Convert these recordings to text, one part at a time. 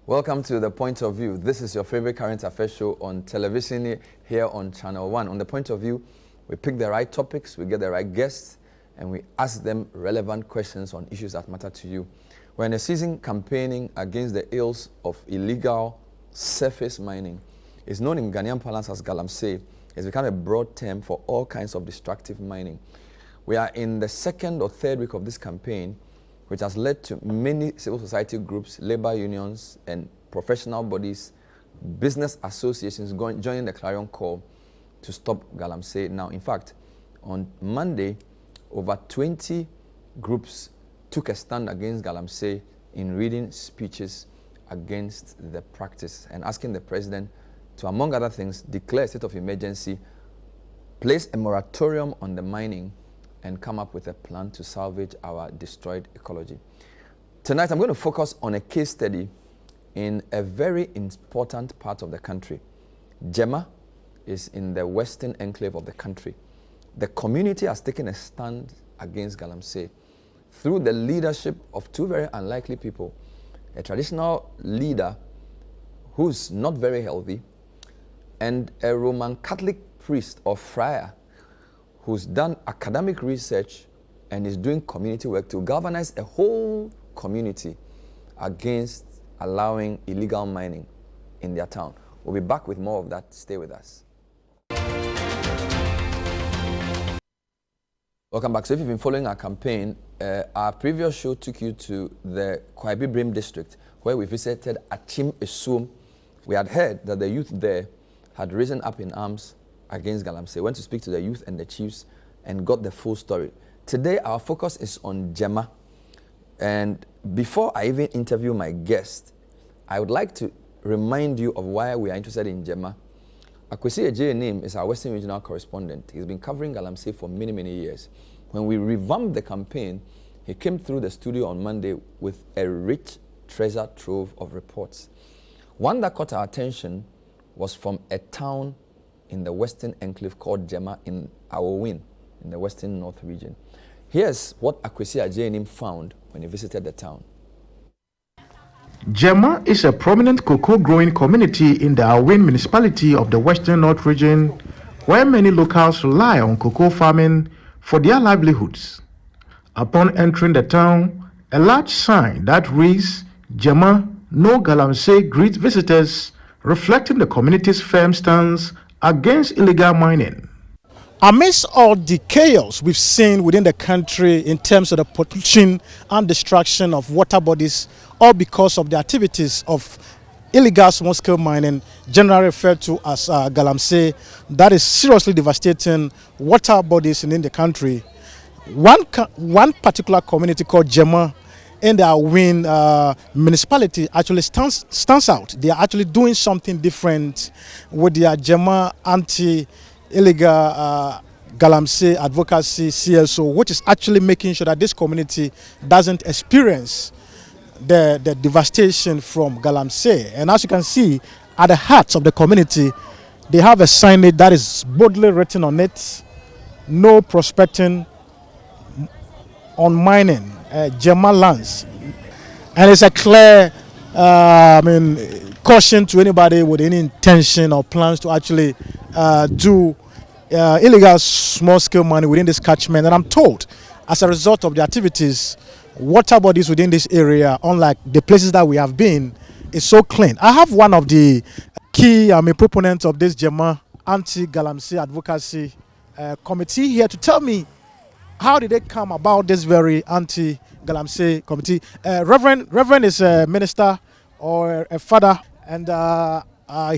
Welcome to The Point of View. This is your favorite current affairs show on television here on Channel 1. On The Point of View, we pick the right topics, we get the right guests, and we ask them relevant questions on issues that matter to you. We're in a season campaigning against the ills of illegal surface mining. It's known in Ghanaian parlance as Galamsey. It's become a broad term for all kinds of destructive mining. We are in the second or third week of this campaign, which has led to many civil society groups, labor unions, and professional bodies, business associations joining the clarion call to stop Galamsey. Now, in fact, on Monday, over 20 groups took a stand against Galamsey in reading speeches against the practice and asking the president to, among other things, declare a state of emergency, place a moratorium on the mining, and come up with a plan to salvage our destroyed ecology. Tonight, I'm going to focus on a case study in a very important part of the country. Gemma is in the western enclave of the country. The community has taken a stand against Galamsey through the leadership of two very unlikely people, a traditional leader who's not very healthy, and a Roman Catholic priest or friar who's done academic research and is doing community work to galvanize a whole community against allowing illegal mining in their town. We'll be back with more of that. Stay with us. Welcome back. So if you've been following our campaign, our previous show took you to the Kwaibi Brim district where we visited Achim Esum. We had heard that the youth there had risen up in arms against Galamsey. Went to speak to the youth and the chiefs and got the full story. Today, our focus is on Jema. And before I even interview my guest, I would like to remind you of why we are interested in Jema. Akwesi Ejenim is our Western Regional correspondent. He's been covering Galamsey for many, many years. When we revamped the campaign, he came through the studio on Monday with a rich treasure trove of reports. One that caught our attention was from a town in the western enclave called Jema in Awowin, in the western north region. Here's what Akwesi Ejenim found when he visited the town. Gemma is a prominent cocoa growing community in the Awin municipality of the Western North region, where many locals rely on cocoa farming for their livelihoods. Upon entering the town, a large sign that reads, "Gemma, no Galamsey," greets visitors, reflecting the community's firm stance against illegal mining. Amidst all the chaos we've seen within the country in terms of the pollution and destruction of water bodies, all because of the activities of illegal small-scale mining, generally referred to as Galamsey, that is seriously devastating water bodies in the country. One particular community called Jema in the Awin municipality actually stands out. They are actually doing something different with their Jema anti-illegal Galamsey advocacy CSO, which is actually making sure that this community doesn't experience the devastation from Galamsey. And as you can see, at the heart of the community, they have a signage that is boldly written on it, "No prospecting on mining, Gemma lands." And it's a clear caution to anybody with any intention or plans to actually do illegal small-scale mining within this catchment. And I'm told, as a result of the activities, water bodies within this area, unlike the places that we have been, is so clean. I have one of the key proponents of this Gemma anti-Galamsey advocacy committee here to tell me how did they come about this very anti-Galamsey committee. Reverend is a minister or a father, and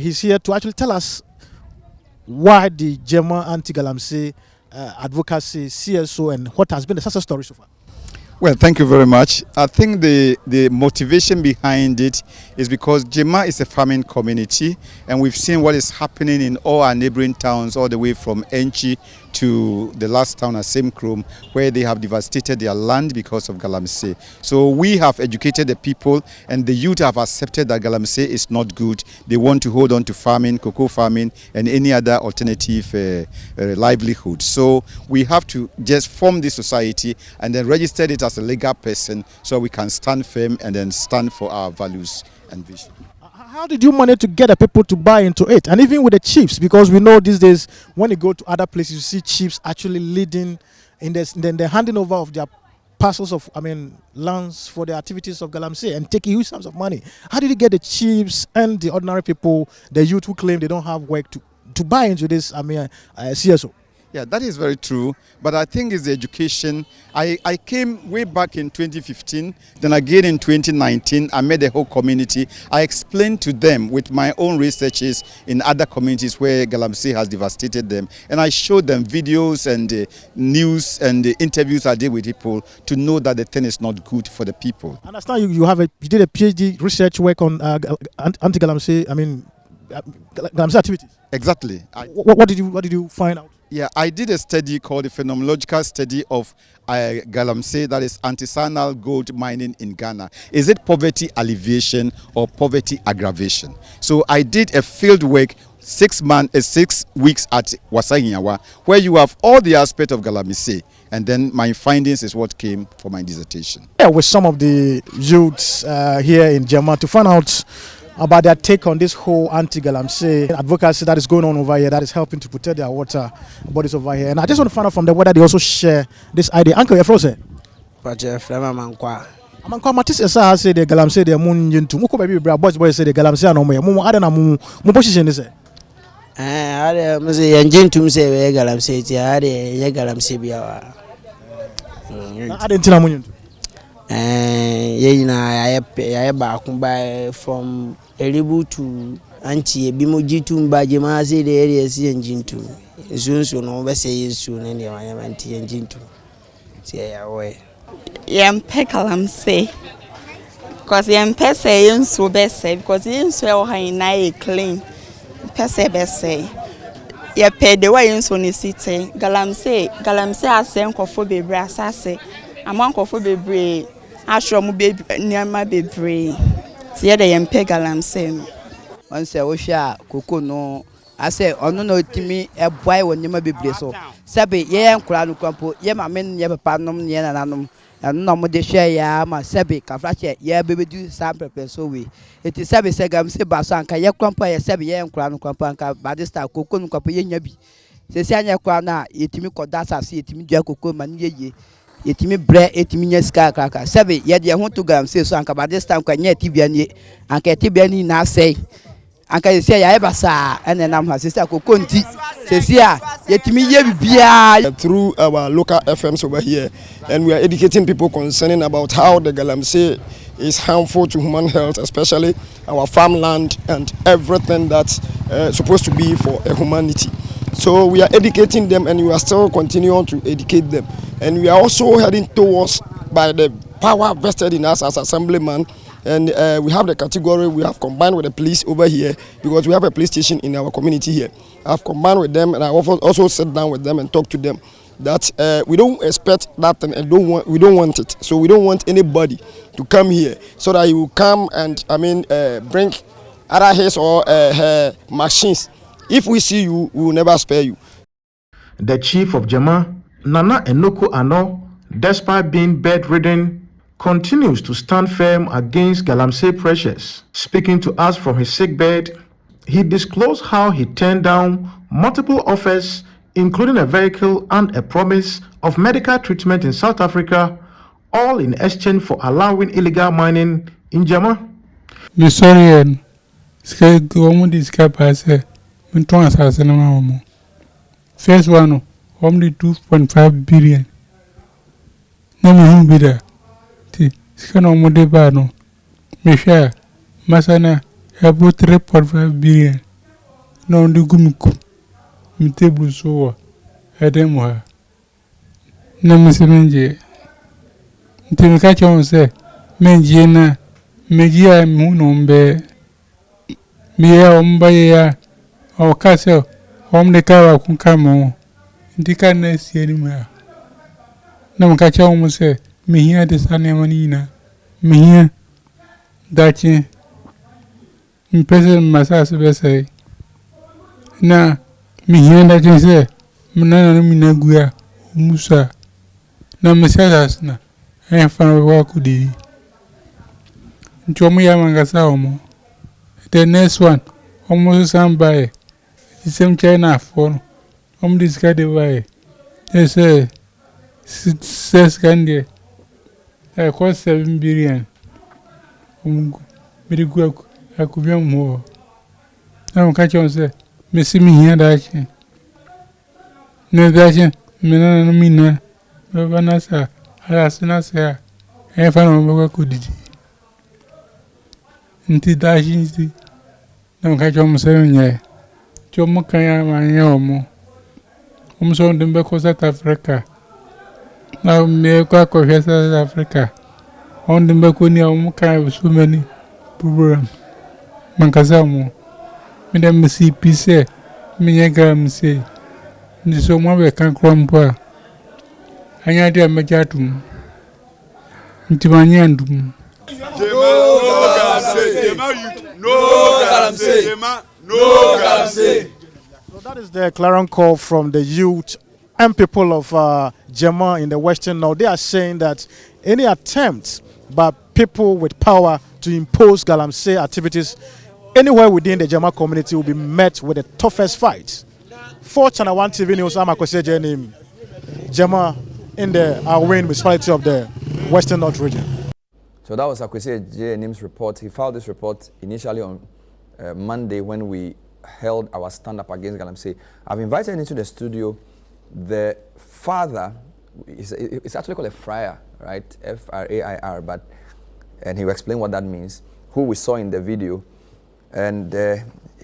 he's here to actually tell us why the Gemma anti-Galamsey advocacy CSO and what has been the success story so far. Well, thank you very much. I think the motivation behind it is because Jema is a farming community, and we've seen what is happening in all our neighboring towns, all the way from Enchi to the last town at Same Chrome, where they have devastated their land because of Galamsey. So we have educated the people, and the youth have accepted that Galamsey is not good. They want to hold on to farming, cocoa farming, and any other alternative livelihood. So we have to just form this society and then register it as a legal person, so we can stand firm and then stand for our values and vision. How did you manage to get the people to buy into it? And even with the chiefs, because we know these days when you go to other places, you see chiefs actually leading in this, then the handing over of their parcels of, lands for the activities of Galamsey and taking huge sums of money. How did you get the chiefs and the ordinary people, the youth who claim they don't have work to buy into this, CSO? Yeah, that is very true. But I think it's the education. I came way back in 2015. Then again in 2019, I met the whole community. I explained to them with my own researches in other communities where Galamsey has devastated them. And I showed them videos and news and interviews I did with people to know that the thing is not good for the people. I understand you did a PhD research work on anti-Galamsey, Galamsey activities. Exactly. What did you find out? Yeah, I did a study called the phenomenological study of Galamsey, that is artisanal gold mining in Ghana. Is it poverty alleviation or poverty aggravation? So I did a field work 6 weeks at Wasahinyawa, where you have all the aspects of Galamsey, and then my findings is what came for my dissertation. Yeah, with some of the youths here in Gemma to find out about their take on this whole anti-Galamsey advocacy that is going on over here, that is helping to protect their water bodies over here. And I just want to find out from them whether they also share this idea. Uncle, you're frozen. Amankwa Matis Esa say the Galamsey the moon into Muko baby boys say the Galamsey no more. Mumu Adana mu position is it? I engine to say Galamsey, I Galamsey biawa. I didn't tell you. I buy from Eribu to Anchi, Bimoji to Jema, say the area is engine to. Soon, over say soon, and I am anti engine to. Say away. Yam Galamsey. Because yam Pesse so best say, because in so high na clean. Pesse best say. Ye paid the way in Sony City. Galamsey has sent for baby assassin. Among of baby. Ashram baby near my baby. See the yam Galamsey. Once I wish cocoa no. I say, oh no, to me, a boy when you may be so. Sabi, ye and Crown Crumpo, ye my men never pardon ye and anum, and no more de share ya, my Sabi, Cafrache, ye baby do sample so we. It is Sabi Segam Sebasanka, ye crumpo, ye Sabi, ye and Crown Crumpanka, Badista, cocoa, Capi, yabi. Sesania Crana, it me codasa, see it me Jacoco, man ye. It me bread, it me scar, Sabi, yet ye want to go and say so, Anka, but this time can yet Tibiani, and Tibiani now say. Anka say I ever saw, and then I'm her sister Coconti. Says here, yet me through our local FMs over here, and we are educating people concerning about how the Galamsey is harmful to human health, especially our farmland and everything that's supposed to be for a humanity. So we are educating them, and we are still continuing to educate them, and we are also heading towards by the power vested in us as assemblyman. And we have the category, we have combined with the police over here, because we have a police station in our community here. I've combined with them, and I also sit down with them and talk to them that we don't expect that and we don't want it. So we don't want anybody to come here so that you will come and bring either his or her machines. If we see you, we will never spare you. The chief of Jema, Nana Enoko Ano, despite being bedridden, continues to stand firm against Galamsey pressures. Speaking to us from his sickbed, he disclosed how he turned down multiple offers, including a vehicle and a promise of medical treatment in South Africa, all in exchange for allowing illegal mining in Jema. Sorry, first one, only 2.5 billion. No, be there. Skano Modebano, Misha, Masana, about 3.5 billion. No, the Gumuku, Mitebu Soa, Ademwa. Namasemenje. Timikacho say, Menjena, Megia Munombe, Mia Umbaya, or Castle, Home the Kawa Kunkamo, Ndika na sie ni ma. Na mkacha omo se me hia de sane mani na. Me hia dachi mpese masase be sai. Na me hia dachi se mna na mi na gua musa. Na mesas na en fa wa kudi. Nchomu ya mangasa omo. The next one almost somebody the same China phone. This guy the way. They say 6 candy. I cost 7 billion. Me go I could be more. Now catch on say, me see me here that. No that me no mina. Vanessa, I asked Nasa. I found a could it. Nti dashing see. No catch on saying, yeah. Jomo Kaya, my yomo. So the back of South Africa. Now, me South Africa. On the back of Mukai with so many programs. Mankazamo. Madame see peace, me Galamsey. This so much can crumble. I had a majatum. Intimaniandum. No Galamsey. So that is the clarion call from the youth and people of Jema in the Western North. They are saying that any attempt by people with power to impose Galamsey activities anywhere within the Jema community will be met with the toughest fight. For Channel 1 TV News, I'm Akoseje name Jema in the Awin municipality of the Western North region. So that was Akoseje Nim's report. He filed this report initially on Monday when we held our stand-up against Galamsey. I've invited into the studio the father. It's actually called a friar, right? F-R-A-I-R, and he will explain what that means, who we saw in the video. And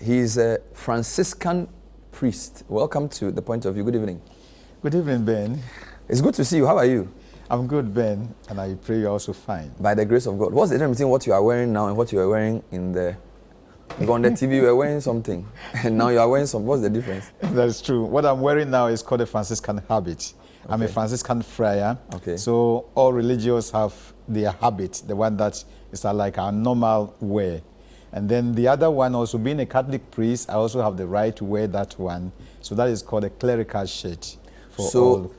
he's a Franciscan priest. Welcome to The Point of View. Good evening. Good evening, Ben. It's good to see you. How are you? I'm good, Ben, and I pray you're also fine. By the grace of God. What's the difference between what you are wearing now and what you are wearing in the... On the TV, you were wearing something, and now you are wearing some. What's the difference? That is true. What I'm wearing now is called a Franciscan habit. Okay. I'm a Franciscan friar. Okay. So all religious have their habit, the one that is like our normal wear. And then the other one, also being a Catholic priest, I also have the right to wear that one. So that is called a clerical shirt for all.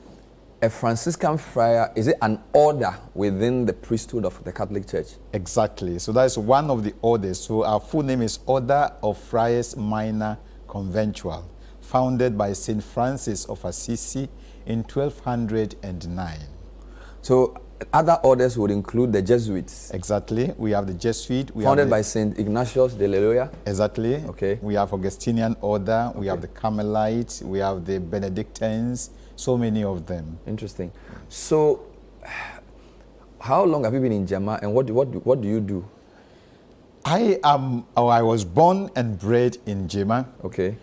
A Franciscan friar, is it an order within the priesthood of the Catholic Church? Exactly. So that is one of the orders. So our full name is Order of Friars Minor Conventual, founded by St. Francis of Assisi in 1209. So other orders would include the Jesuits? Exactly. We have the Jesuit. Founded by St. Ignatius de Loyola? Exactly. Okay. We have Augustinian order. We have the Carmelites. We have the Benedictines. So many of them. Interesting. So, how long have you been in Jema, and what do you do? I was born and bred in Jema. Okay.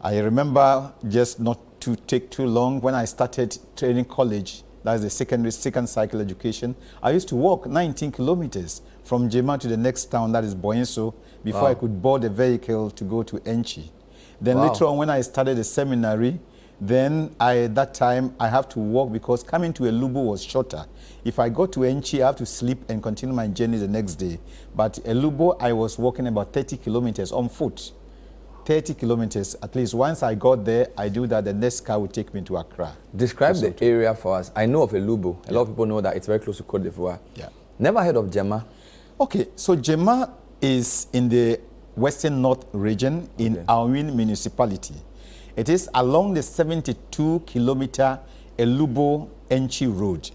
I remember just not to take too long when I started training college. That's the second cycle education. I used to walk 19 kilometers from Jema to the next town, that is Boyenso, before I could board a vehicle to go to Enchi. Then later on, when I started the seminary, then at that time I have to walk because coming to Elubo was shorter. If I go to Enchi, I have to sleep and continue my journey the next day. But Elubo, I was walking about 30 kilometers on foot. 30 kilometers at least. Once I got there, I do that. The next car would take me to Accra. Describe the area for us. I know of Elubo. A lot of people know that it's very close to Côte d'Ivoire. Yeah. Never heard of Jema. Okay, so Jema is in the Western North region in Awin municipality. It is along the 72-kilometer Elubo-Enchi road.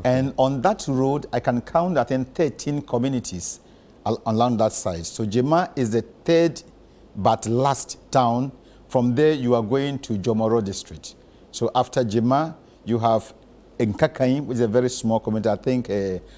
And on that road, I can count, I think, 13 communities along that side. So Jema is the third but last town. From there, you are going to Jomoro district. So after Jema, you have Nkakain, which is a very small community. I think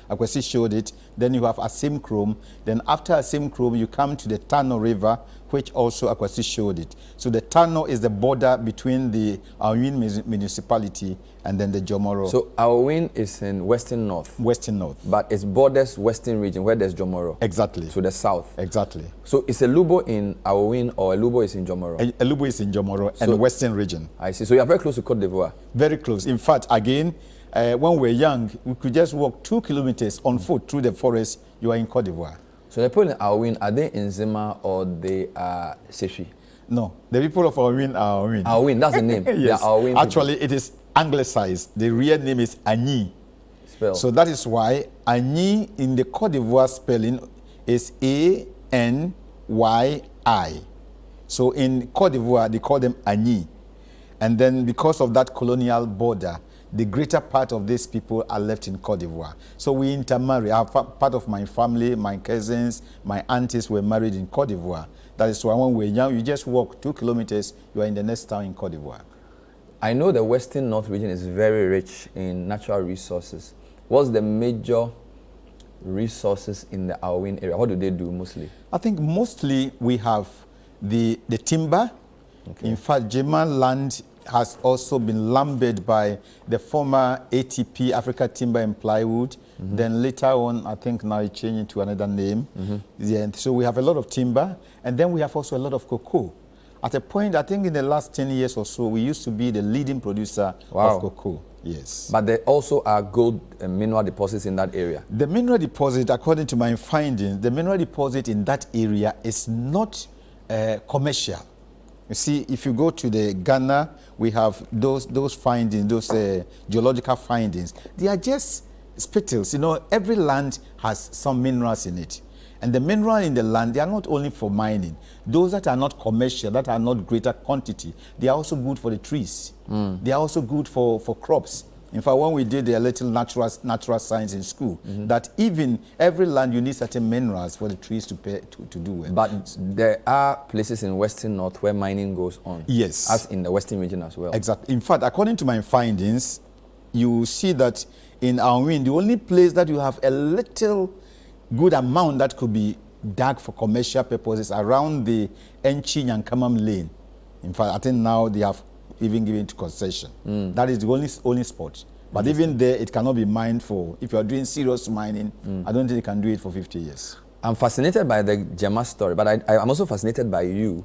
Akwesi showed it. Then you have Asim Krom. Then after Asim Krom, you come to the Tano River, which also Akwesi showed it. So the Tano is the border between the Awin municipality and then the Jomoro. So Awin is in Western North. Western North. But it borders Western region where there's Jomoro. Exactly. To the south. Exactly. So is Elubo in Awin or Elubo is in Jomoro? Elubo is in Jomoro and Western region. I see. So you are very close to Côte d'Ivoire. Very close. In fact, again, when we were young, we could just walk 2 kilometers on foot through the forest. You are in Côte d'Ivoire. So the people in Awin, are they in Jema or they are Sefi? No, the people of Awin are Awin. Awin, that's the name. Yes. Awin actually, it is anglicized. The real name is Agny. Spell. So that is why Agny in the Côte d'Ivoire spelling is Any. So in Côte d'Ivoire, they call them Agny. And then because of that colonial border, the greater part of these people are left in Côte d'Ivoire. So we intermarry. Part of my family, my cousins, my aunties were married in Côte d'Ivoire. That is why when we're young, you just walk 2 kilometers, you are in the next town in Côte d'Ivoire. I know the Western North region is very rich in natural resources. What's the major resources in the Awin area? What do they do mostly? I think mostly we have the timber. Okay. In fact, Gemma land has also been lumbered by the former ATP, Africa Timber and Plywood. Then later on, I think now it changed to another name. Yeah, so we have a lot of timber, and then we have also a lot of cocoa. At a point, I think in the last 10 years or so, we used to be the leading producer of cocoa. Yes. But there also are gold and mineral deposits in that area. The mineral deposit, according to my findings, the mineral deposit in that area is not commercial. You see, if you go to the Ghana, we have those findings, those geological findings. They are just spittles. You know, every land has some minerals in it. And the mineral in the land, they are not only for mining. Those that are not commercial, that are not greater quantity, they are also good for the trees. They are also good for crops. In fact, when we did a little natural science in school, that even every land you need certain minerals for the trees to do well. But there are places in Western North where mining goes on. Yes. As in the Western region as well. Exactly. In fact, according to my findings, you see that in Awin, the only place that you have a little good amount that could be dug for commercial purposes around the Enchi Nyankamam lane. In fact, I think now they have even given to concession. That is the only spot. But even there, it cannot be mined for, if you are doing serious mining, I don't think you can do it for 50 years. I'm fascinated by the Gemma story, but I'm also fascinated by you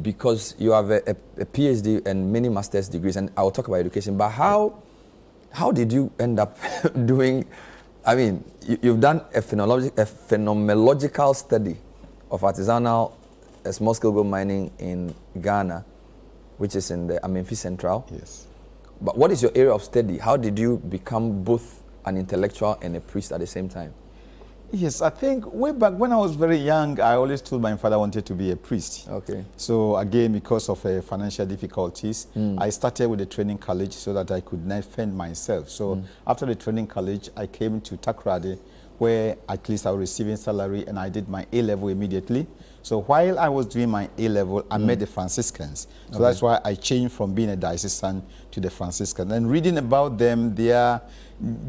because you have a PhD and many master's degrees, and I'll talk about education, but how did you end up doing, I mean, you've done a phenomenological study of artisanal small-scale gold mining in Ghana, which is in the Amenfi Central. Yes. But what is your area of study? How did you become both an intellectual and a priest at the same time? Yes, I think way back when I was very young, I always told my father I wanted to be a priest. Okay. So again, because of financial difficulties, I started with the training college so that I could not fend myself. So after the training college, I came to Takoradi, where at least I was receiving salary, and I did my A-level immediately. So while I was doing my A-level, I met the Franciscans. So that's why I changed from being a diocesan to the Franciscans. And reading about them, their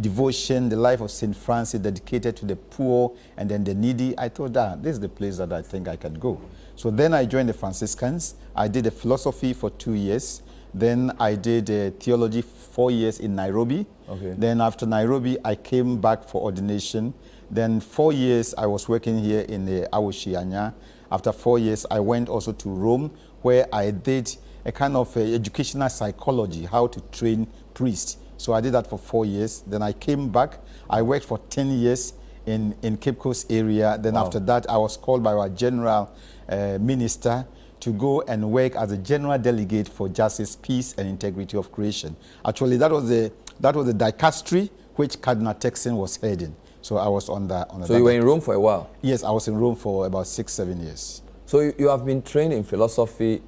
devotion, the life of St. Francis dedicated to the poor and then the needy, I thought, this is the place that I think I can go. So then I joined the Franciscans. I did a philosophy for 2 years. Then I did theology 4 years in Nairobi. Okay. Then after Nairobi, I came back for ordination. Then 4 years I was working here in the Awoshianya. After 4 years, I went also to Rome, where I did a kind of educational psychology, how to train priests. So I did that for 4 years. Then I came back. I worked for 10 years in Cape Coast area. Then after that, I was called by our general minister to go and work as a general delegate for justice, peace, and integrity of creation. Actually, that was the dicastery which Cardinal Texan was heading. So I was on that. So you were in Rome for a while? Yes, I was in Rome for about 6-7 years. So you have been trained in philosophy,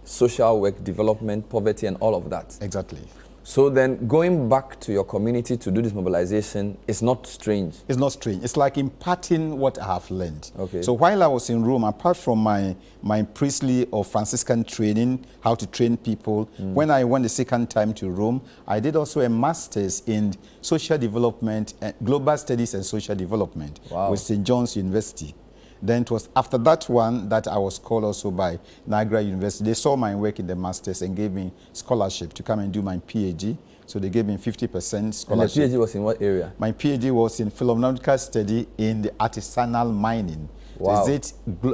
social work, development, poverty, and all of that? Exactly. So then going back to your community to do this mobilization is not strange? It's not strange. It's like imparting what I have learned. Okay. So while I was in Rome, apart from my priestly or Franciscan training, how to train people, when I went the second time to Rome, I did also a master's in social development, global studies and social development with St. John's University. Then it was after that one that I was called also by Niagara University. They saw my work in the masters and gave me scholarship to come and do my PhD. So they gave me 50% scholarship. And the PhD was in what area? My PhD was in phenomenological study in the artisanal mining. Wow. So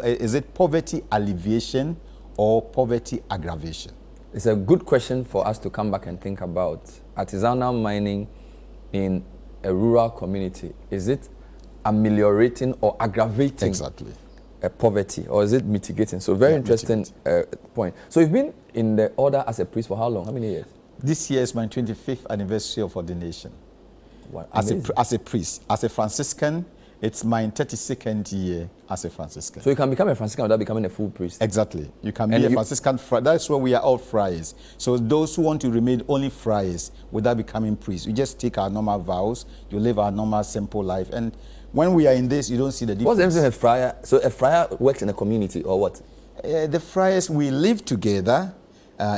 is it poverty alleviation or poverty aggravation? It's a good question for us to come back and think about. Artisanal mining in a rural community, is it ameliorating or aggravating poverty, or is it mitigating? So very interesting point. So you've been in the order as a priest for how long? How many years? This year is my 25th anniversary of ordination. Wow. As a priest. As a Franciscan, it's my 32nd year as a Franciscan. So you can become a Franciscan without becoming a full priest? Exactly. You can be a Franciscan. That's why we are all friars. So those who want to remain only friars without becoming priests, we just take our normal vows, you live our normal simple life. And when we are in this, you don't see the difference. What's the difference with a friar? So a friar works in a community or what? The friars, we live together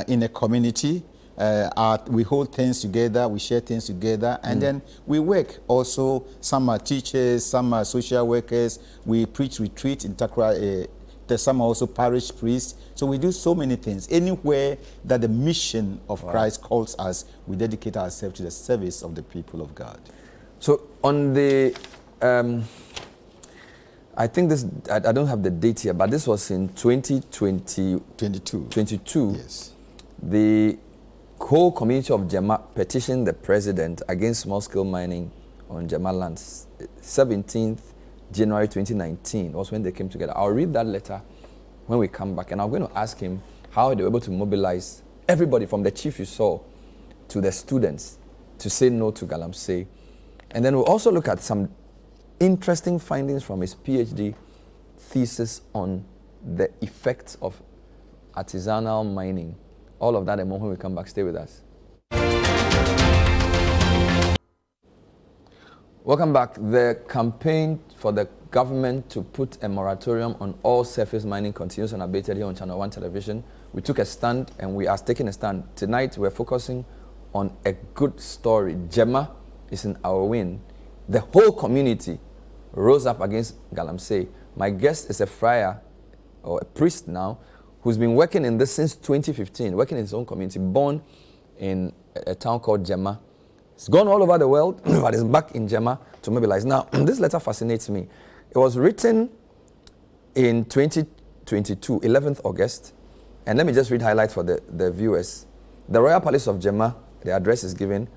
in a community. We hold things together, we share things together, and then we work. Also, some are teachers, some are social workers. We preach retreat in Takra. Some are also parish priests. So we do so many things. Anywhere that the mission of Christ calls us, we dedicate ourselves to the service of the people of God. So on the I think this, I don't have the date here, but this was in 2022. Yes. The whole community of Gemma petitioned the president against small-scale mining on Gemma lands. 17th January 2019 was when they came together. I'll read that letter when we come back, and I'm going to ask him how they were able to mobilize everybody from the chief you saw to the students to say no to Galamsey. And then we'll also look at some interesting findings from his PhD thesis on the effects of artisanal mining. All of that and more when we come back. Stay with us. Welcome back. The campaign for the government to put a moratorium on all surface mining continues unabated here on Channel 1 television. We took a stand and we are taking a stand. Tonight we're focusing on a good story. Gemma is in our win. The whole community rose up against Galamsey. My guest is a friar, or a priest now, who's been working in this since 2015, working in his own community, born in a town called Jema. He's gone all over the world, but is back in Jema to mobilize. Now, this letter fascinates me. It was written in 2022, 11th August, and let me just read highlights for the viewers. The Royal Palace of Jema, the address is given.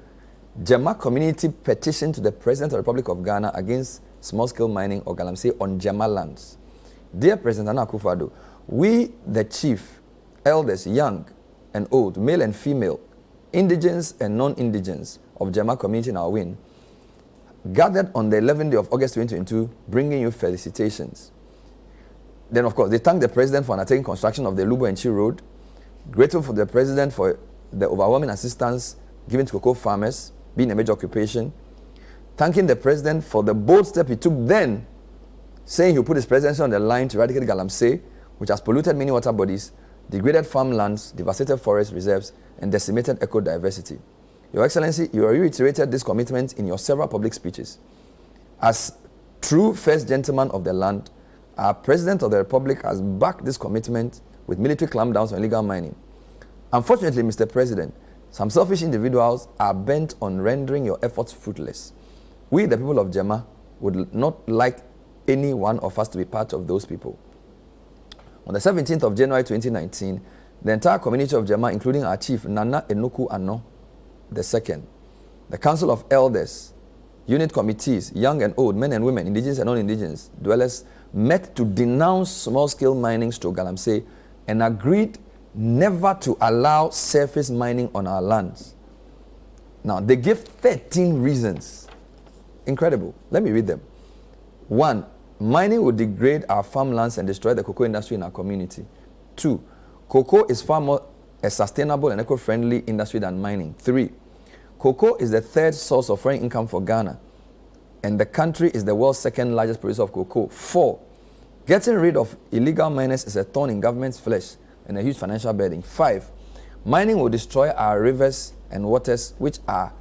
Jema community petition to the President of the Republic of Ghana against small-scale mining or Galamsey on Jema lands. Dear President Nana Akufo-Addo, we, the chief, elders, young and old, male and female, indigenous and non-indigenous of Jema community in our win, gathered on the 11th day of August 2022, bringing you felicitations. Then, of course, they thank the President for undertaking construction of the Lubo and Chi Road, grateful for the President for the overwhelming assistance given to cocoa farmers, being a major occupation, thanking the President for the bold step he took then, saying he'll put his presidency on the line to eradicate Galamsey, which has polluted many water bodies, degraded farmlands, devastated forest reserves, and decimated eco-diversity. Your Excellency, you reiterated this commitment in your several public speeches. As true first gentleman of the land, our President of the Republic has backed this commitment with military clampdowns on illegal mining. Unfortunately, Mr. President, some selfish individuals are bent on rendering your efforts fruitless. We, the people of Jema, would not like any one of us to be part of those people. On the 17th of January 2019, the entire community of Jema, including our chief, Nana Enoku Ano II, the Council of Elders, unit committees, young and old, men and women, indigenous and non-indigenous dwellers, met to denounce small-scale mining to Galamsey and agreed never to allow surface mining on our lands. Now, they give 13 reasons. Incredible. Let me read them. 1, mining would degrade our farmlands and destroy the cocoa industry in our community. 2, cocoa is far more a sustainable and eco-friendly industry than mining. 3, Cocoa is the third source of foreign income for Ghana, and the country is the world's second largest producer of cocoa. 4, getting rid of illegal miners is a thorn in government's flesh and a huge financial burden. 5, mining will destroy our rivers and waters, which are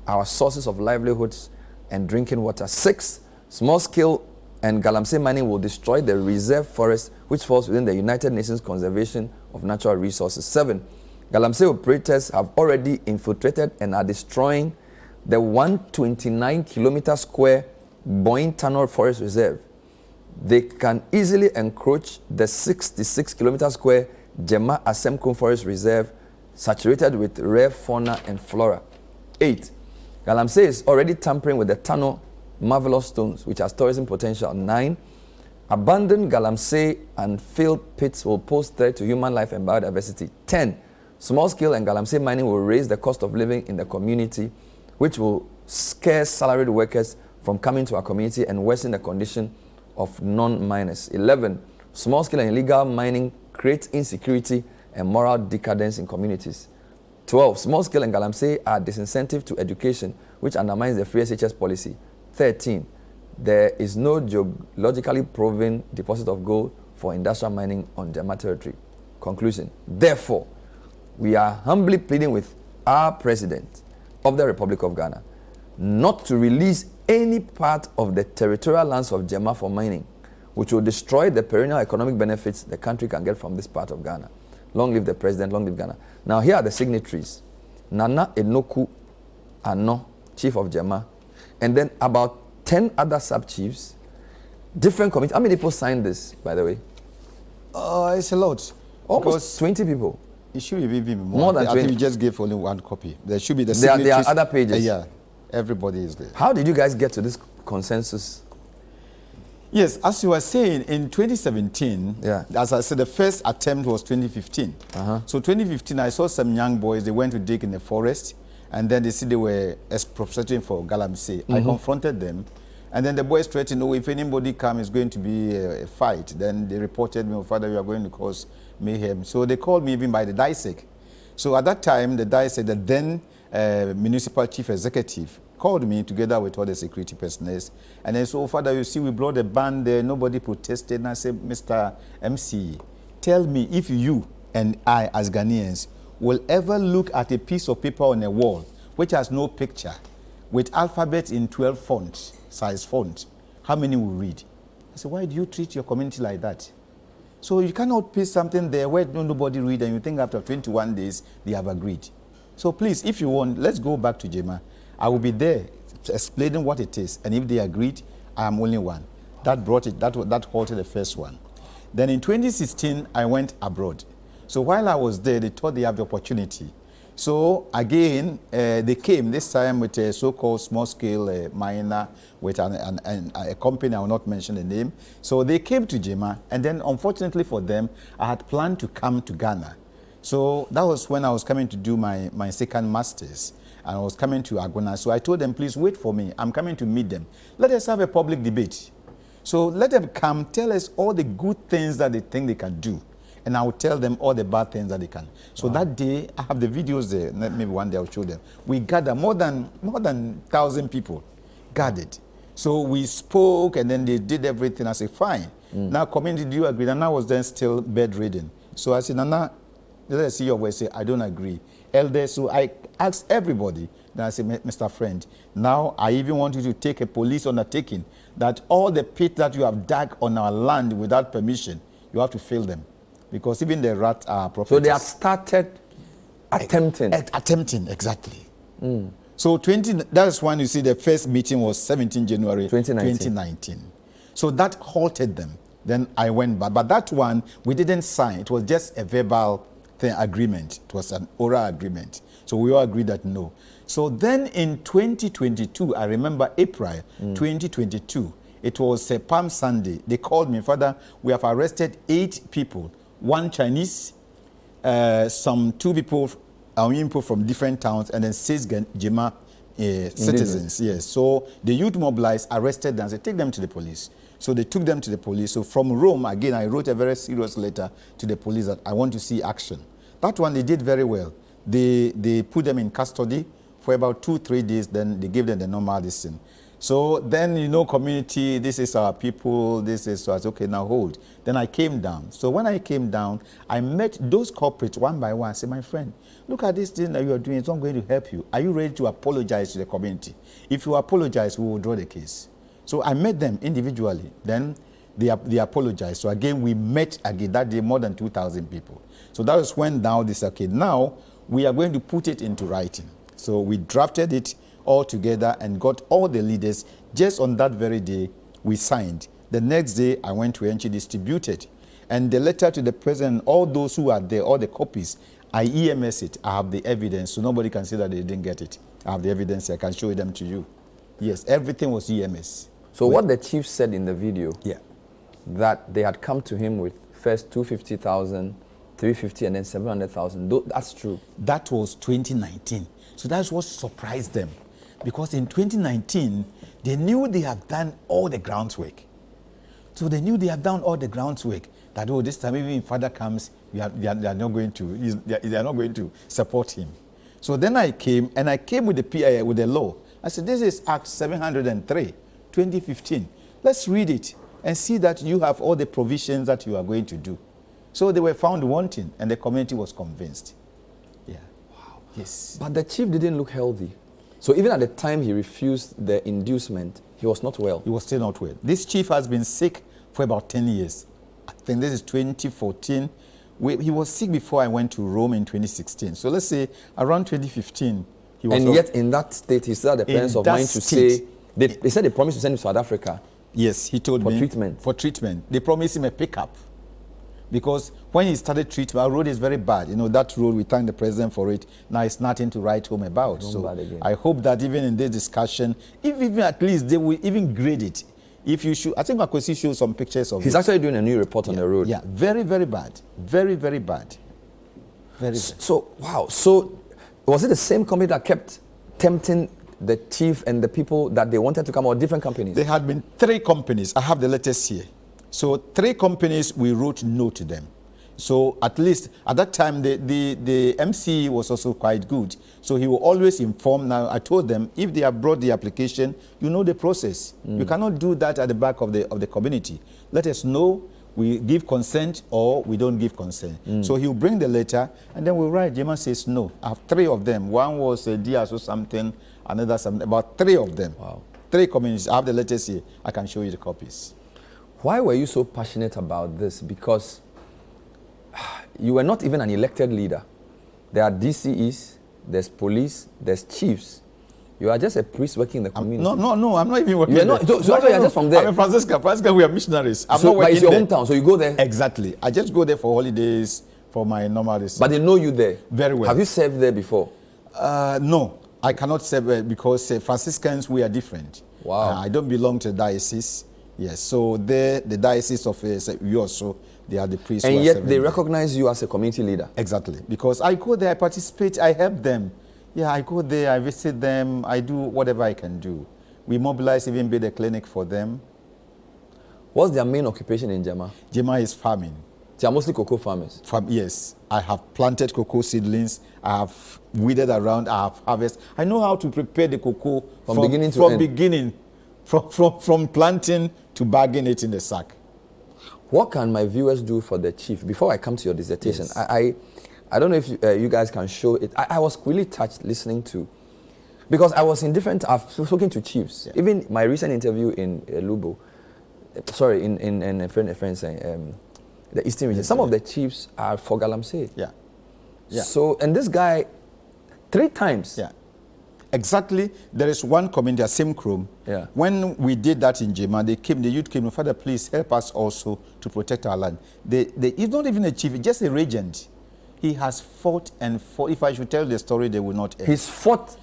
our sources of livelihoods and drinking water. 6, small-scale and Galamsey mining will destroy the reserve forest, which falls within the United Nations Conservation of Natural Resources. 7, Galamsey operators have already infiltrated and are destroying the 129-kilometer square Boyne Tunnel Forest Reserve. They can easily encroach the 66-kilometer square Jema Asemkum Forest Reserve, saturated with rare fauna and flora. 8, Galamsey is already tampering with the tunnel marvelous stones, which has tourism potential. 9, abandoned Galamsey and filled pits will pose threat to human life and biodiversity. 10, small-scale and Galamsey mining will raise the cost of living in the community, which will scare salaried workers from coming to our community and worsen the condition of non-miners. 11, small-scale and illegal mining creates insecurity and moral decadence in communities. 12, small-scale and Galamsey are disincentive to education, which undermines the free SHS policy. 13, there is no geologically proven deposit of gold for industrial mining on Gemma territory. Conclusion. Therefore, we are humbly pleading with our President of the Republic of Ghana not to release any part of the territorial lands of Gemma for mining, which will destroy the perennial economic benefits the country can get from this part of Ghana. Long live the President, long live Ghana. Now, here are the signatories. Nana Enoku Ano, Chief of Jema, and then about 10 other sub-chiefs, different committees. How many people signed this, by the way? It's a lot. Almost 20 people. It should be more than 20. I think we just gave only one copy. There should be the there signatures. Are other pages. Yeah, everybody is there. How did you guys get to this consensus? Yes, as you were saying, in 2017, as I said, the first attempt was 2015. So 2015, I saw some young boys, they went to dig in the forest, and then they said they were expropriating for Galamsey. I confronted them, and then the boys threatened, oh, if anybody comes, it's going to be a fight. Then they reported me, oh, Father, you are going to cause mayhem. So they called me even by the DISEC. So at that time, the DISEC, the then municipal chief executive, called me together with all the security personnel, and they said, oh, Father, you see, we brought a band there, nobody protested. And I said, Mr. MC, tell me if you and I, as Ghanaians, will ever look at a piece of paper on a wall which has no picture, with alphabets in 12 fonts, size font, how many will read? I said, why do you treat your community like that? So you cannot paste something there where nobody read, and you think after 21 days they have agreed. So please, if you want, let's go back to Jema. I will be there explaining what it is, and if they agreed, I am only one. That brought it, that halted the first one. Then in 2016, I went abroad. So while I was there, they thought they have the opportunity. So again, they came this time with a so-called small-scale miner with a company, I will not mention the name. So they came to Jema, and then unfortunately for them, I had planned to come to Ghana. So that was when I was coming to do my second master's, and I was coming to Agona. So I told them, please wait for me. I'm coming to meet them. Let us have a public debate. So let them come, tell us all the good things that they think they can do, and I will tell them all the bad things that they can. So that day, I have the videos there. Maybe one day I'll show them. We gathered more than 1,000 people gathered. So we spoke, and then they did everything. I said, fine. Now, community, do you agree? Nana was then still bedridden. So I said, Nana, let us see your voice. Say, I don't agree. Elders, so I asked everybody. Then I said, Mr. Friend, now I even want you to take a police undertaking that all the pits that you have dug on our land without permission, you have to fill them. Because even the rats are properties. So they have started attempting. Attempting, exactly. So that's when you see the first meeting was 17 January 2019. So that halted them. Then I went back. But that one, we didn't sign. It was just a verbal agreement. It was an oral agreement. So we all agreed that no. So then in 2022, I remember April 2022, it was Palm Sunday. They called me, Father, we have arrested 8 people, 1 Chinese, some 2 people from different towns, and then 6 Jema citizens. Yes. So the youth mobilized, arrested them, and said, take them to the police. So they took them to the police. So from Rome, again, I wrote a very serious letter to the police that I want to see action. That one they did very well. They put them in custody for about 2-3 days. Then they gave them the normal listing. So then, you know, community, this is our people, this is us. Okay, now hold. Then I came down. So when I came down, I met those corporates one by one. I said, my friend, look at this thing that you are doing. It's not going to help you. Are you ready to apologize to the community? If you apologize, we will draw the case. So I met them individually. Then they apologized. So again, we met again that day, more than 2,000 people. So that was when now this, okay, now we are going to put it into writing. So we drafted it all together and got all the leaders. Just on that very day, we signed. The next day, I went to NG, distributed. And the letter to the president, all those who are there, all the copies, I EMS it. I have the evidence, so nobody can say that they didn't get it. I have the evidence. I can show them to you. Yes, everything was EMS. So what the chief said in the video, yeah, that they had come to him with first 250,000, 350, and then 700,000. That's true. That was 2019. So that's what surprised them. Because in 2019, they knew they have done all the groundwork. So they knew they have done all the groundwork. That, oh, this time even if father comes, they are not going to support him. So then I came, and I came with the PIA, with the law. I said, this is Act 703, 2015. Let's read it and see that you have all the provisions that you are going to do. So they were found wanting, and the community was convinced. Yeah. Wow. Yes. But the chief didn't look healthy. So even at the time he refused the inducement, he was not well. He was still not well. This chief has been sick for about 10 years. I think this is 2014. He was sick before I went to Rome in 2016. So let's say around 2015, he was. And yet in that state, he still had the presence of mind to say, they said they promised to send him to South Africa. Yes, he told me. For treatment. For treatment. They promised him a pickup. Because when he started treatment, our road is very bad. You know, that road, we thank the president for it. Now it's nothing to write home about. So I hope that even in this discussion, if even at least they will even grade it. If you should, I think Akwesi showed some pictures of it. He's actually doing a new report on the road. Yeah, very, very bad. Very, very bad. Very bad. So, wow. So was it the same company that kept tempting the chief and the people that they wanted to come, or different companies? There had been 3 companies. I have the letters here. So 3 companies, we wrote no to them. So at least at that time, the MC was also quite good. So he will always inform. Now I told them, if they have brought the application, you know the process. You cannot do that at the back of the community. Let us know, we give consent or we don't give consent. So he'll bring the letter and then we'll write. Jema says no. I have 3 of them. One was a DS or something, another something, about 3 of them. Wow. 3 communities. I have the letters here. I can show you the copies. Why were you so passionate about this? Because you were not even an elected leader. There are DCEs, there's police, there's chiefs. You are just a priest working in the community. No, I'm not even working there. So you're just from there. I'm a Franciscan, we are missionaries. I'm not but it's working your hometown, so you go there? Exactly. I just go there for holidays, for my normal days. But they know you there? Very well. Have you served there before? No, I cannot serve because Franciscans, we are different. Wow. I don't belong to the diocese. Yes, so the diocese of yours, so they are the priests. And yet they recognize you as a community leader. Exactly, because I go there, I participate, I help them. Yeah, I go there, I visit them, I do whatever I can do. We mobilize, even build a clinic for them. What's their main occupation in Jema? Jema is farming. They are mostly cocoa farmers? Yes, I have planted cocoa seedlings, I have weeded around, I have harvested. I know how to prepare the cocoa from beginning to end. From planting to bagging it in the sack. What can my viewers do for the chief? Before I come to your dissertation, yes. I don't know if you guys can show it. I was really touched listening to, because I was in different, I've spoken to chiefs. Yeah. Even my recent interview in Lubo, in a friend saying, the Eastern region, some of the chiefs are for Galamsey. Yeah. So, and this guy, 3 times. Yeah. Exactly. There is one community, a same Chrome. Yeah. When we did that in Jema, the youth came, Father, please help us also to protect our land. He's not even a chief, he's just a regent. He has fought and fought. If I should tell the story, they will not end. He's fought,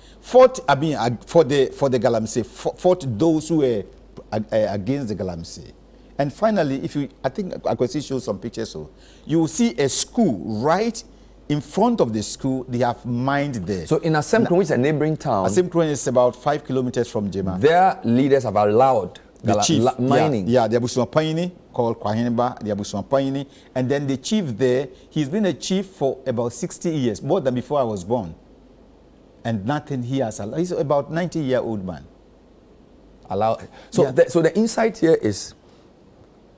I mean, for the Galamsey, fought those who were against the Galamsey. And finally, I think I could see show some pictures. So you will see a school right in front of the school. They have mined there. So in Asemkron, which is a neighboring town, Asemkron is about 5 kilometers from Jema. Their leaders have allowed the chief mining. Yeah, the Abusuapaini called Kwahineba, the Abusuapaini, and then the chief there. He's been a chief for about 60 years, more than before I was born. and nothing he has allowed. He's about 90-year-old man. So, the insight here is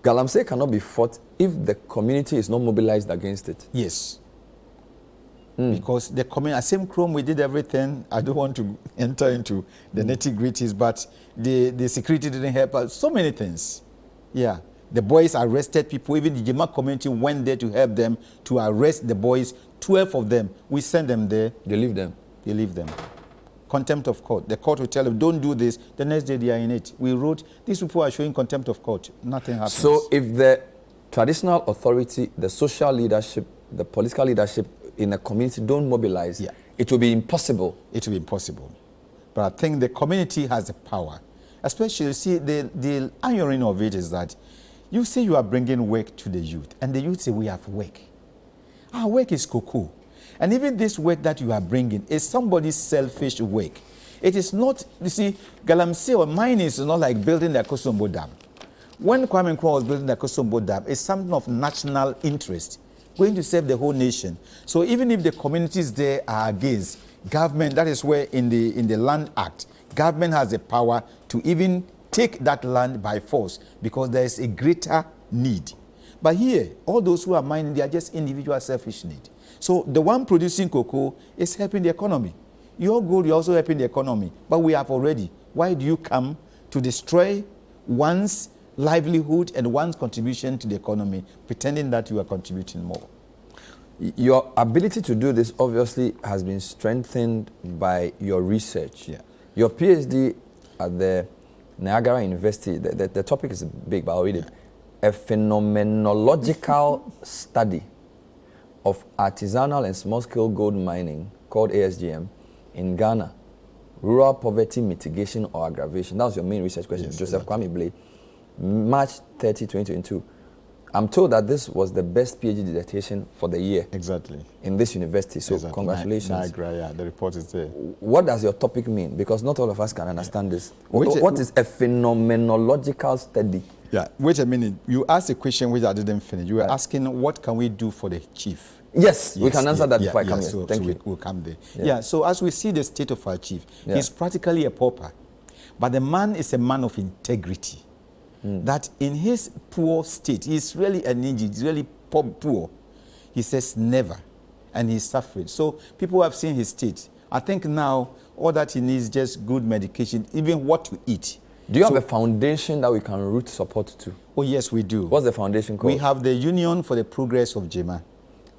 Galamsey cannot be fought if the community is not mobilized against it. Yes. Because the community, same Chrome, we did everything. I don't want to enter into the nitty-gritties, but the security didn't help us. So many things. Yeah. The boys arrested people. Even the Gemma community went there to help them to arrest the boys. 12 of them. We sent them there. They leave them. They leave them. Contempt of court. The court will tell them, don't do this. The next day they are in it. We wrote, these people are showing contempt of court. Nothing happens. So if the traditional authority, the social leadership, the political leadership in a community don't mobilize, it will be impossible. It will be impossible. But I think the community has the power. Especially, see, the irony of it is that you say you are bringing work to the youth, and the youth say we have work. Our work is cocoa. And even this work that you are bringing is somebody's selfish work. It is not, you see, Galamsey or mine is not like building the Akosombo Dam. When Kwame Nkrumah was building the Akosombo Dam, it's something of national interest, going to save the whole nation. So even if the communities there are against government, that is where in the Land Act, government has the power to even take that land by force because there is a greater need. But here, all those who are mining, they are just individual selfish need. So the one producing cocoa is helping the economy. Your gold, you're also helping the economy. But we have already. Why do you come to destroy one's livelihood and one's contribution to the economy, pretending that you are contributing more? Your ability to do this obviously has been strengthened by your research. Yeah. Your PhD at the Niagara University, the topic is big, but I'll read it. A phenomenological study of artisanal and small-scale gold mining, called ASGM, in Ghana. Rural poverty mitigation or aggravation. That was your main research question. Yes, Joseph Kwame Blay, March 30, 2022. I'm told that this was the best PhD dissertation for the year. Exactly. In this university. So exactly. Congratulations. Niagara, yeah, the report is there. What does your topic mean? Because not all of us can understand this. What is a phenomenological study? Yeah, wait a minute. You asked a question which I didn't finish. You were asking what can we do for the chief? Yes, we can answer that before I come here. So, Thank you. We'll come there. Yeah, so as we see the state of our chief, he's practically a pauper. But the man is a man of integrity. That in his poor state, he's really an injured, he's really poor. He says never, and he's suffering. So people have seen his state. I think now all that he needs is just good medication, even what to eat. Do you have a foundation that we can root support to? Oh yes, we do. What's the foundation called? We have the Union for the Progress of Gemma.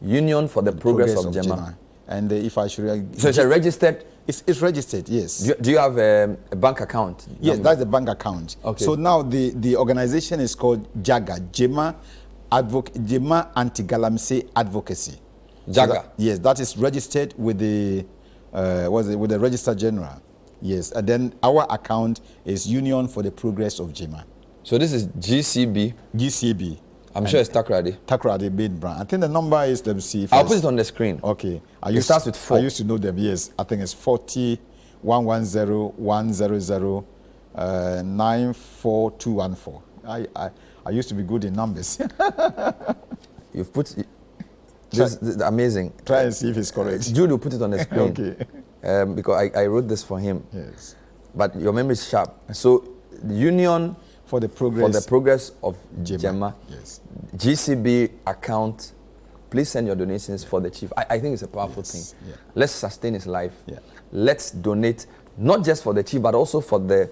Union for the Progress of Gemma. And if I should... So it's a registered... It's registered, yes. Do you have a bank account? Yes, that's the bank account. Okay. So now the organization is called JAGA, Gemma Anti-Galamsey Advocacy. JAGA? So yes, that is registered with the with the Registrar General. Yes, and then our account is Union for the Progress of Gemma. So this is GCB? GCB. I'm sure it's Takrady. Takrady Main Brand. I think the number is, let me see. I'll put it on the screen. Okay. It starts with 4. I used to know them, yes. I think it's 40 110 100 94214. I used to be good in numbers. You've put... This is amazing. Try and see if it's correct. Jude will put it on the screen. Okay. Because I wrote this for him. Yes. But your memory is sharp. So, the Union for the Progress of Gemma. Yes. GCB account. Please send your donations for the chief. I think it's a powerful thing. Yeah. Let's sustain his life. Yeah. Let's donate, not just for the chief, but also for the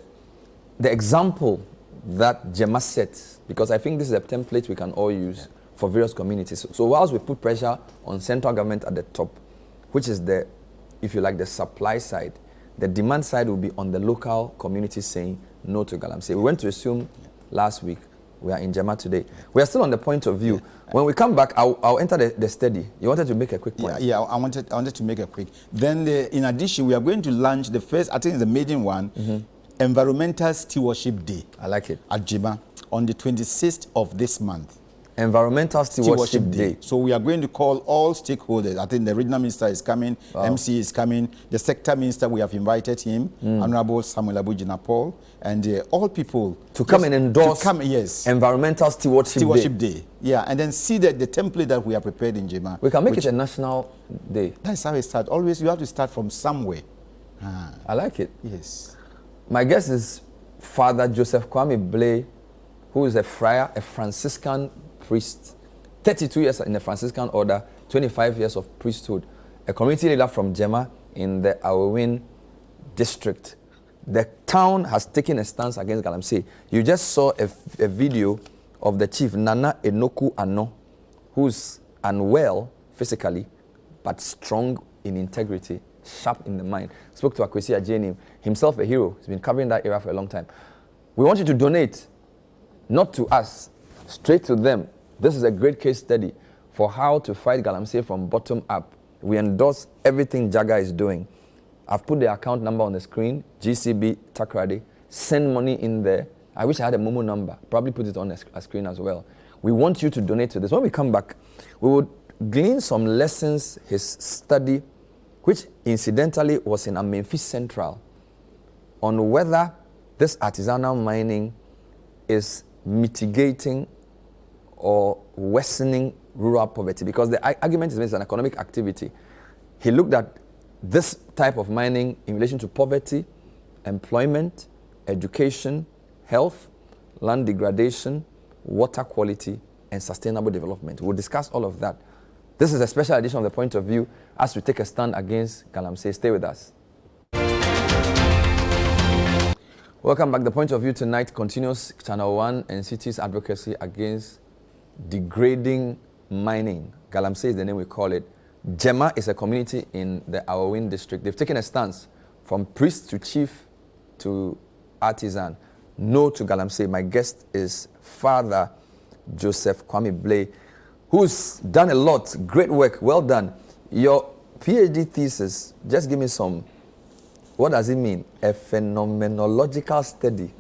example that Gemma sets. Because I think this is a template we can all use for various communities. So whilst we put pressure on central government at the top, which is the, if you like, the supply side, the demand side will be on the local communities saying no to Galamsey. We went to assume last week. We are in Jema today. We are still on the point of view. When we come back, I'll enter the study. You wanted to make a quick point. Yeah, I wanted to make a quick. Then, in addition, we are going to launch the first, I think it's the maiden one, Environmental Stewardship Day. I like it. At Jema on the 26th of this month. Environmental Stewardship Day. So we are going to call all stakeholders. I think the regional minister is coming, MC is coming, the sector minister, we have invited him, Honorable Samuel Abujina Paul, and all people. To come and endorse yes. Environmental Stewardship Day. Yeah, and then see the template that we have prepared in Jema. We can make it a national day. That's how it starts. Always you have to start from somewhere. I like it. Yes. My guest is Father Joseph Kwame Blay, who is a friar, a Franciscan priest, 32 years in the Franciscan order, 25 years of priesthood, a community leader from Jema in the Awewin district. The town has taken a stance against Galamsey. You just saw a video of the chief, Nana Enoku Ano, who's unwell physically, but strong in integrity, sharp in the mind. Spoke to Akwesi Ajeni, himself a hero. He's been covering that area for a long time. We want you to donate, not to us, straight to them. This is a great case study for how to fight Galamsey from bottom up. We endorse everything Jaga is doing. I've put the account number on the screen, GCB Takrady. Send money in there. I wish I had a Momo number. Probably put it on a screen as well. We want you to donate to this. When we come back, we would glean some lessons his study, which incidentally was in Memphis Central, on whether this artisanal mining is mitigating or worsening rural poverty, because the argument is it's an economic activity. He looked at this type of mining in relation to poverty, employment, education, health, land degradation, water quality, and sustainable development. We'll discuss all of that. This is a special edition of The Point of View as we take a stand against Galamsey. Stay with us. Welcome back. The Point of View tonight continues Channel 1 and City's advocacy against degrading mining. Galamsey is the name we call it. Gemma is a community in the Awewin district. They've taken a stance from priest to chief to artisan. No to Galamsey. My guest is Father Joseph Kwame Blay, who's done a lot. Great work. Well done. Your PhD thesis, just give me some. What does it mean? A phenomenological study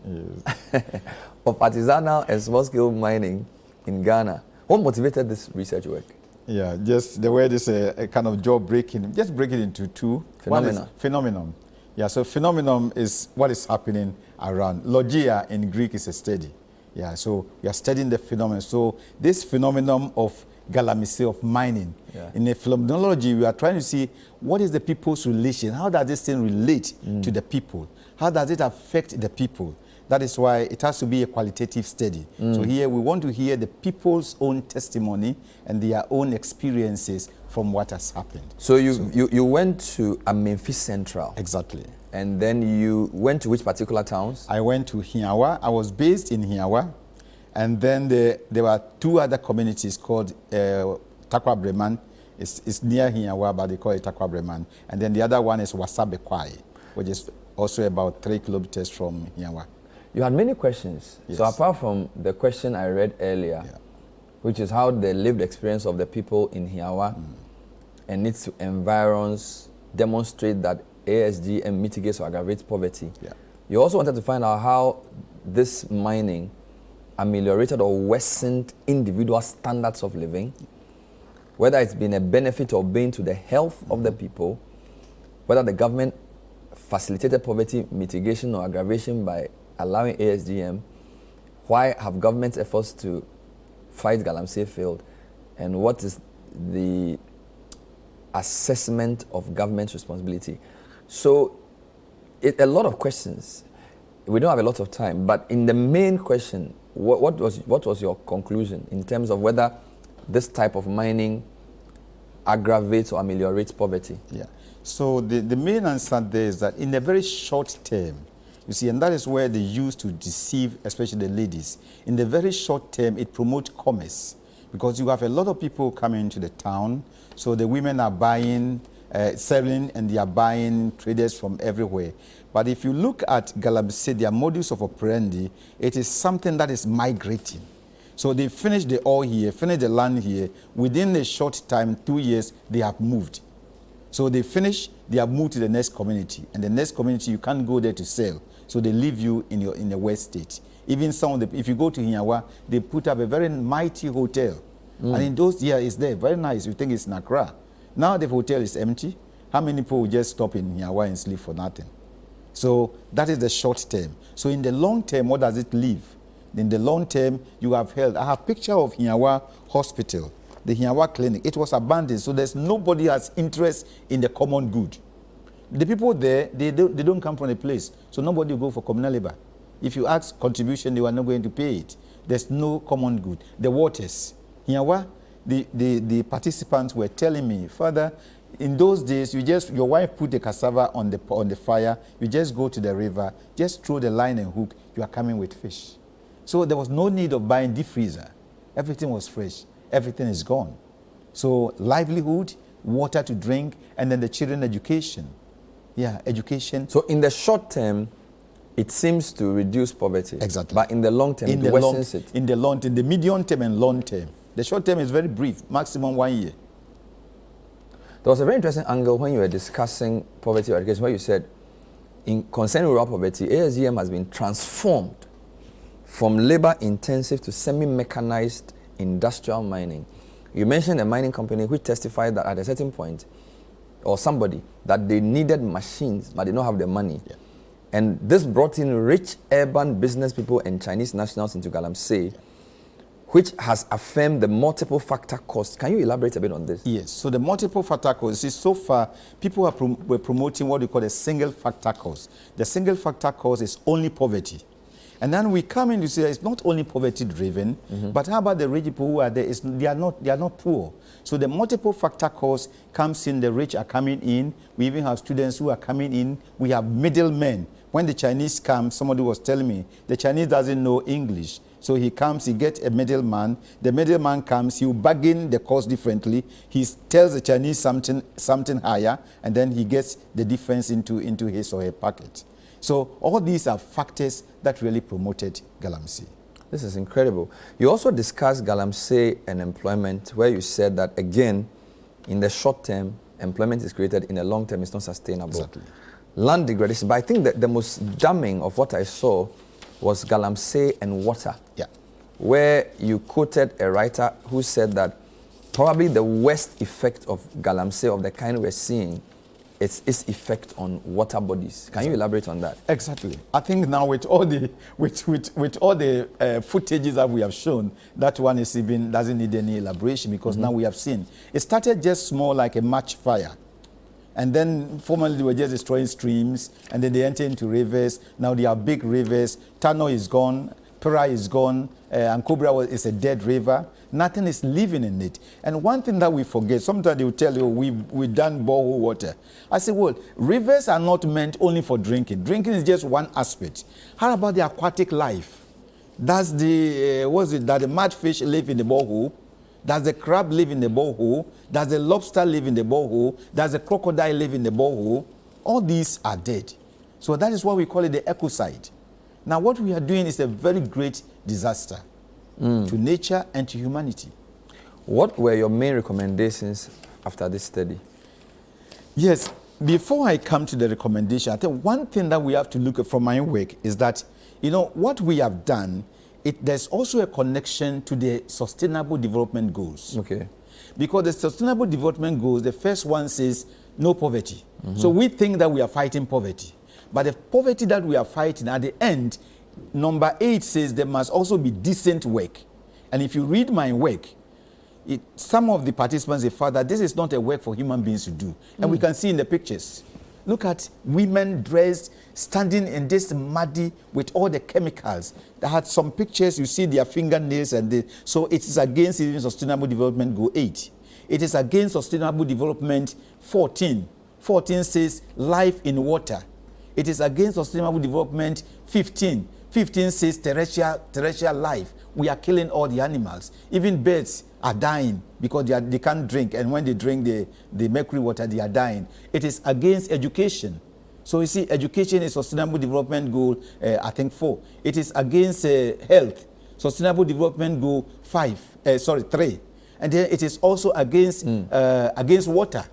of artisanal and small-scale mining in Ghana. What motivated this research work? Yeah, just the word is a kind of jaw breaking. Just break it into two. Phenomena. One is phenomenon. Yeah, so phenomenon is what is happening around. Logia in Greek is a study. Yeah, so we are studying the phenomenon. So this phenomenon of Galamsey, of mining. Yeah. In a phenomenology, we are trying to see what is the people's relation. How does this thing relate to the people? How does it affect the people? That is why it has to be a qualitative study. So here we want to hear the people's own testimony and their own experiences from what has happened. So you went to Memphis Central. Exactly. And then you went to which particular towns? I went to Hiawa. I was based in Hiawa. And then there were two other communities called Takwa Breman. It's near Hiawa, but they call it Takwa Breman. And then the other one is Wasabekwai, which is also about 3 kilometers from Hiawa. You had many questions. Yes. So apart from the question I read earlier, which is how the lived experience of the people in Hiawa and its environs demonstrate that ASGM mitigates or aggravates poverty. Yeah. You also wanted to find out how this mining ameliorated or worsened individual standards of living, whether it's been a benefit or bane to the health of the people, whether the government facilitated poverty mitigation or aggravation by allowing ASGM, why have government's efforts to fight Galamsey failed, and what is the assessment of government's responsibility? So, a lot of questions. We don't have a lot of time, but in the main question, what was your conclusion in terms of whether this type of mining aggravates or ameliorates poverty? Yeah. So the main answer there is that in the very short term, you see, and that is where they use to deceive, especially the ladies. In the very short term, it promotes commerce because you have a lot of people coming into the town. So the women are buying, selling, and they are buying traders from everywhere. But if you look at Galamsey, their modus of operandi, it is something that is migrating. So they finish the oil here, finish the land here. Within a short time, 2 years, they have moved. So they finish, they have moved to the next community. And the next community, you can't go there to sell. So they leave you in the West State. Even some of the, if you go to Hiawa, they put up a very mighty hotel. And in those years, it's there, very nice. You think it's in Accra. Now the hotel is empty. How many people will just stop in Hiawa and sleep for nothing? So that is the short term. So in the long term, what does it leave? In the long term, you have held. I have a picture of Hiawa Hospital, the Hiawa Clinic. It was abandoned, so there's nobody has interest in the common good. The people there, they don't come from a place. So nobody will go for communal labor. If you ask contribution, they were not going to pay it. There's no common good. The waters. The participants were telling me, Father, in those days, your wife put the cassava on the fire, you just go to the river, just throw the line and hook, you are coming with fish. So there was no need of buying deep freezer. Everything was fresh. Everything is gone. So livelihood, water to drink, and then the children education. Yeah, education. So in the short term, it seems to reduce poverty. Exactly. But in the long term, it worsens it. In the long term, the medium term and long term. The short term is very brief, maximum 1 year. There was a very interesting angle when you were discussing poverty eradication, where you said, in concerning rural poverty, ASGM has been transformed from labor-intensive to semi-mechanized industrial mining. You mentioned a mining company which testified that at a certain point, or somebody, that they needed machines, but they don't have the money. Yeah. And this brought in rich urban business people and Chinese nationals into Galamsey, which has affirmed the multiple factor cost. Can you elaborate a bit on this? Yes. So the multiple factor cost is, so far, people were promoting what we call a single factor cost. The single factor cost is only poverty. And then we come in to say it's not only poverty driven, but how about the rich people who are there? They are not poor. So the multiple factor cost comes in, the rich are coming in. We even have students who are coming in. We have middlemen. When the Chinese come, somebody was telling me, the Chinese doesn't know English. So he comes, he gets a middleman. The middleman comes, he will bargain the cost differently. He tells the Chinese something higher, and then he gets the difference into his or her pocket. So all these are factors that really promoted Galamsey. This is incredible. You also discussed Galamsey and employment, where you said that, again, in the short term, employment is created, in the long term, it's not sustainable. Exactly. Land degradation. But I think that the most damning of what I saw was Galamsey and water. Yeah. Where you quoted a writer who said that probably the worst effect of Galamsey, of the kind we're seeing, it's its effect on water bodies. Can you elaborate on that? Exactly. I think now with all the footages that we have shown, that one is even doesn't need any elaboration, because now we have seen. It started just small, like a match fire. And then formerly they were just destroying streams, and then they entered into rivers. Now they are big rivers. Tano is gone, Pera is gone, and Cobra is a dead river. Nothing is living in it. And one thing that we forget, sometimes they will tell you, we've done borehole water. I say, well, rivers are not meant only for drinking. Drinking is just one aspect. How about the aquatic life? Does the, does the mudfish live in the borehole? Does the crab live in the borehole? Does the lobster live in the borehole? Does the crocodile live in the borehole? All these are dead. So that is why we call it the ecocide. Now what we are doing is a very great disaster to nature and to humanity. What were your main recommendations after this study? Yes, before I come to the recommendation, I think one thing that we have to look at from my work is that, what we have done, there's also a connection to the Sustainable Development Goals. Okay. Because the Sustainable Development Goals, the first one says no poverty. So we think that we are fighting poverty. But the poverty that we are fighting, at the end, number 8 says there must also be decent work. And if you read my work, some of the participants say, Father, this is not a work for human beings to do. And we can see in the pictures. Look at women dressed, standing in this muddy with all the chemicals. They had some pictures, you see their fingernails, so it is against even Sustainable Development Goal 8. It is against Sustainable Development 14. 14 says life in water. It is against Sustainable Development 15. 15 says terrestrial life. We are killing all the animals. Even birds are dying because they can't drink, and when they drink the mercury water, they are dying. It is against education. So you see, education is Sustainable Development Goal, I think 4. It is against health, Sustainable Development Goal 3. And then it is also against water,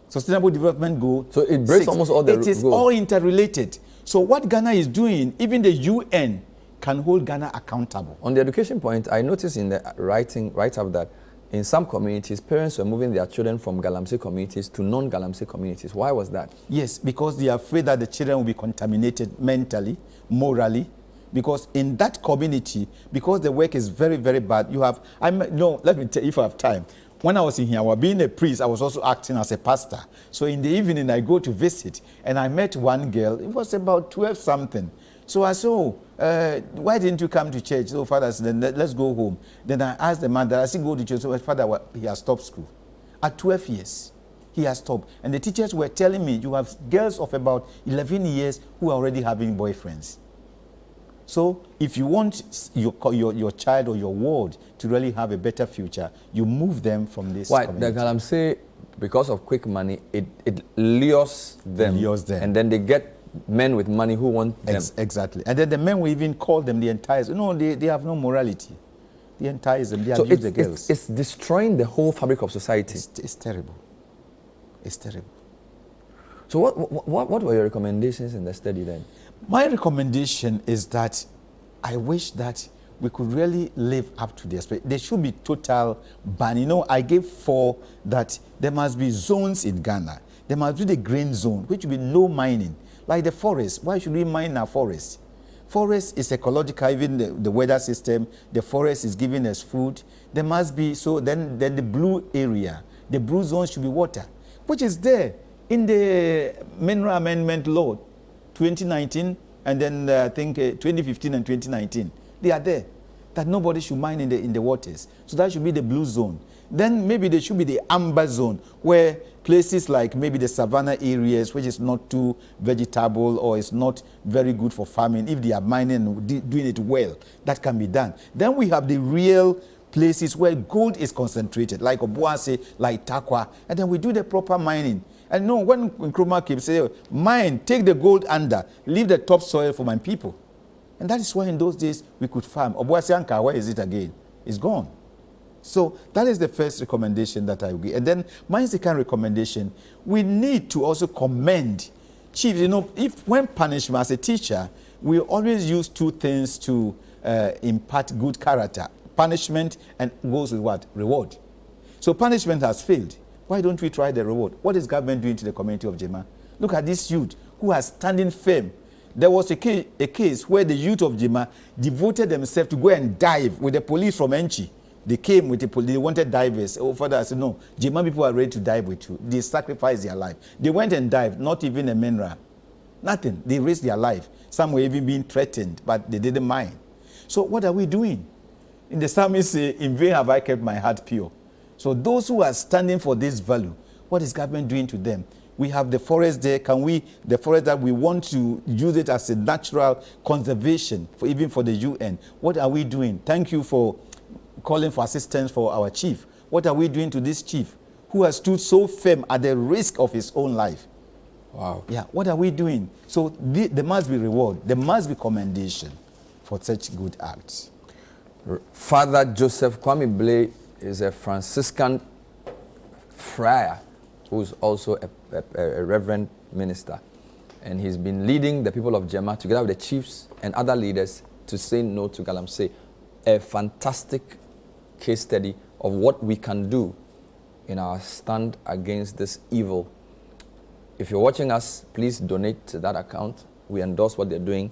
Sustainable Development Goal. So it breaks 6. almost all the It is goals. all interrelated. So what Ghana is doing, even the UN can hold Ghana accountable. On the education point, I noticed in the write-up that in some communities, parents were moving their children from Galamsey communities to non-Galamsey communities. Why was that? Yes, because they are afraid that the children will be contaminated mentally, morally, because in that community, because the work is very, very bad, let me tell you if I have time. when I was in here, while being a priest, I was also acting as a pastor. So in the evening, I go to visit, and I met one girl. It was about 12 something. So I said, oh, why didn't you come to church? So Father said, let's go home. Then I asked the mother, I said, go to church. So Father, he has stopped school. At 12 years, he has stopped. And the teachers were telling me, you have girls of about 11 years who are already having boyfriends. So if you want your child or your ward to really have a better future, you move them from this community. The Galamsey, because of quick money, it lures them. And then they get men with money who want them. Exactly. And then the men will even call them the entice. No, they have no morality. They entice them. They abuse the girls. It's destroying the whole fabric of society. It's terrible. It's terrible. So what were your recommendations in the study then? My recommendation is that I wish that we could really live up to the expectation. There should be total ban. You know, I gave 4 that there must be zones in Ghana. There must be the green zone, which will be no mining. Like the forest. Why should we mine our forest? Forest is ecological, even the weather system. The forest is giving us food. There must be, so then the blue area, the blue zone should be water, which is there in the Mineral Amendment Law 2019, and then I think 2015 and 2019. They are there, that nobody should mine in the waters. So that should be the blue zone. Then maybe there should be the amber zone, where places like maybe the savanna areas, which is not too vegetable or is not very good for farming, if they are mining and doing it well, that can be done. Then we have the real places where gold is concentrated, like Obuasi, like Takwa, and then we do the proper mining. And no, when Nkrumah keeps saying, mine, take the gold under, leave the topsoil for my people. And that is why in those days we could farm. Obuasi Anka, where is it again? It's gone. So that is the first recommendation that I will give. And then my second recommendation, we need to also commend chiefs. You know, if when punishment as a teacher, we always use 2 things to impart good character. Punishment and goes with what? Reward. So punishment has failed. Why don't we try the reward? What is government doing to the community of Jema? Look at this youth who are standing firm. There was a case where the youth of Jema devoted themselves to go and dive with the police from Enchi. They came with the police, they wanted divers. Oh, Father, I said, no, Jema people are ready to dive with you. They sacrificed their life. They went and dived, not even a mineral. Nothing. They risked their life. Some were even being threatened, but they didn't mind. So what are we doing? In the psalmist say, in vain have I kept my heart pure. So those who are standing for this value, what is government doing to them? We have the forest there. Can we, the forest that we want to use it as a natural conservation, even for the UN? What are we doing? Thank you for calling for assistance for our chief. What are we doing to this chief who has stood so firm at the risk of his own life? Wow. Yeah, what are we doing? So there must be reward. There must be commendation for such good acts. Father Joseph Kwame Blay is a Franciscan friar who's also a reverend minister. And he's been leading the people of Gemma together with the chiefs and other leaders to say no to Galamsey. A fantastic case study of what we can do in our stand against this evil. If you're watching us, please donate to that account. We endorse what they're doing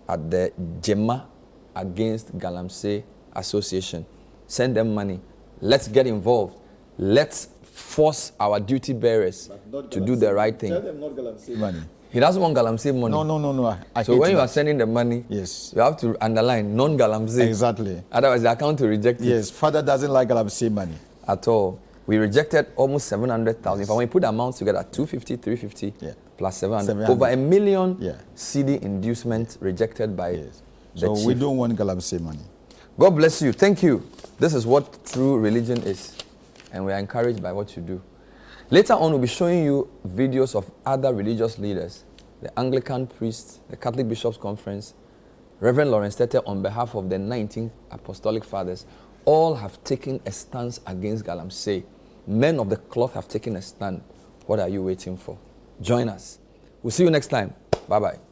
at the Gemma Against Galamsey Association. Send them money. Let's get involved. Let's force our duty bearers to do the right thing. Tell them not Galamsey money. He doesn't want Galamsey money. No. So when you are sending the money, yes, you have to underline non-Galamsey. Exactly. Otherwise, the account will reject it. Yes, Father doesn't like Galamsey money. At all. We rejected almost 700,000. Yes. If I put the amounts together, 250, 350, plus 700. Over 1 million CD inducement rejected by the So chief. we don't want Galamsey money. God bless you. Thank you. This is what true religion is. And we are encouraged by what you do. Later on, we'll be showing you videos of other religious leaders, the Anglican priests, the Catholic Bishops' Conference, Reverend Lawrence Tete on behalf of the 19 Apostolic Fathers. All have taken a stance against Galamsey. Men of the cloth have taken a stand. What are you waiting for? Join us. We'll see you next time. Bye-bye.